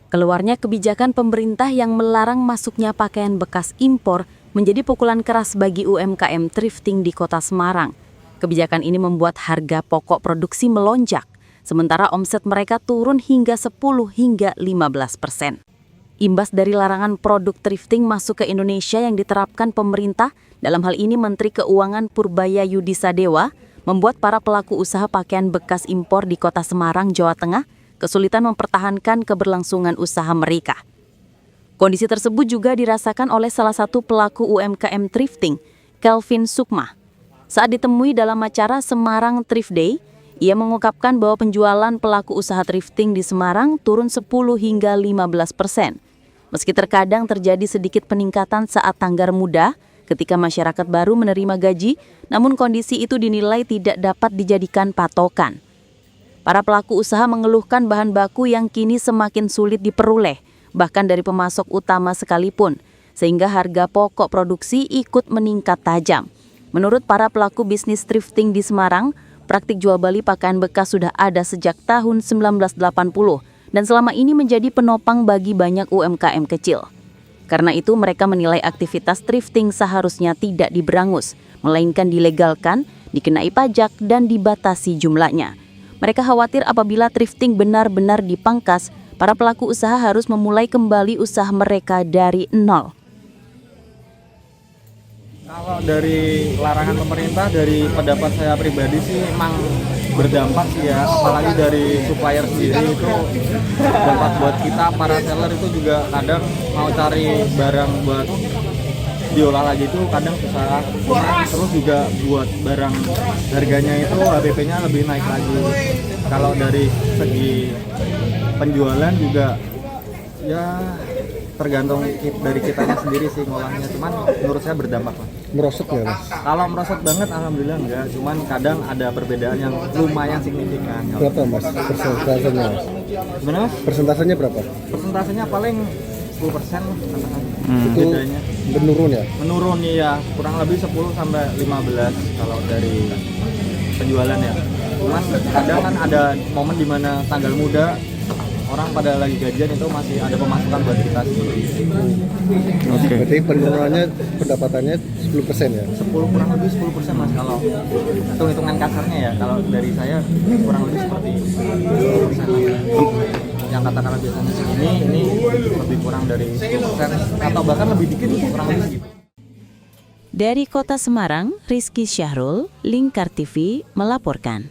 Keluarnya kebijakan pemerintah yang melarang masuknya pakaian bekas impor menjadi pukulan keras bagi UMKM thrifting di Kota Semarang. Kebijakan ini membuat harga pokok produksi melonjak, sementara omset mereka turun hingga 10 hingga 15%. Imbas dari larangan produk thrifting masuk ke Indonesia yang diterapkan pemerintah, dalam hal ini Menteri Keuangan Purbaya Yudisadewa, membuat para pelaku usaha pakaian bekas impor di Kota Semarang, Jawa Tengah, kesulitan mempertahankan keberlangsungan usaha mereka. Kondisi tersebut juga dirasakan oleh salah satu pelaku UMKM thrifting, Kelvin Sukma. Saat ditemui dalam acara Semarang Thrift Day, ia mengungkapkan bahwa penjualan pelaku usaha thrifting di Semarang turun 10 hingga 15%. Meski terkadang terjadi sedikit peningkatan saat tanggal muda, ketika masyarakat baru menerima gaji, namun kondisi itu dinilai tidak dapat dijadikan patokan. Para pelaku usaha mengeluhkan bahan baku yang kini semakin sulit diperoleh, bahkan dari pemasok utama sekalipun, sehingga harga pokok produksi ikut meningkat tajam. Menurut para pelaku bisnis thrifting di Semarang, praktik jual beli pakaian bekas sudah ada sejak tahun 1980 dan selama ini menjadi penopang bagi banyak UMKM kecil. Karena itu mereka menilai aktivitas thrifting seharusnya tidak diberangus, melainkan dilegalkan, dikenai pajak dan dibatasi jumlahnya. Mereka khawatir apabila thrifting benar-benar dipangkas, para pelaku usaha harus memulai kembali usaha mereka dari nol. Kalau dari larangan pemerintah, dari pendapat saya pribadi sih memang berdampak sih ya, apalagi dari supplier sendiri itu dampak buat kita para seller itu juga kadang mau cari barang buat diolah lagi itu kadang susah. Terus juga buat barang harganya itu HPP-nya lebih naik lagi. Kalau dari segi penjualan juga ya tergantung dari kitanya sendiri sih ngolahnya, cuman menurut saya berdampak lah. Merosot ya Mas? Kalau merosot banget alhamdulillah enggak, cuman kadang ada perbedaan yang lumayan signifikan. Berapa Mas persentasenya Mas? Gimana Mas? Persentasenya berapa? Persentasenya paling 10% Itu bedanya. menurun ya? Menurun ya, kurang lebih 10 sampai 15 kalau dari penjualan ya. Cuman kadang kan ada momen dimana tanggal muda orang pada lagi gajian itu masih ada pemasukan buat kita sendiri. Oke. Berarti penurunannya pendapatannya 10% ya? 10 kurang lebih 10% Mas kalau hitung-hitungan kasarnya ya. Kalau dari saya kurang lebih seperti 10%. Yang katakanlah biasanya segini, ini lebih kurang dari 10% atau bahkan lebih dikit kurang lebih segitu. Dari Kota Semarang, Rizky Syahrul, Lingkar TV melaporkan.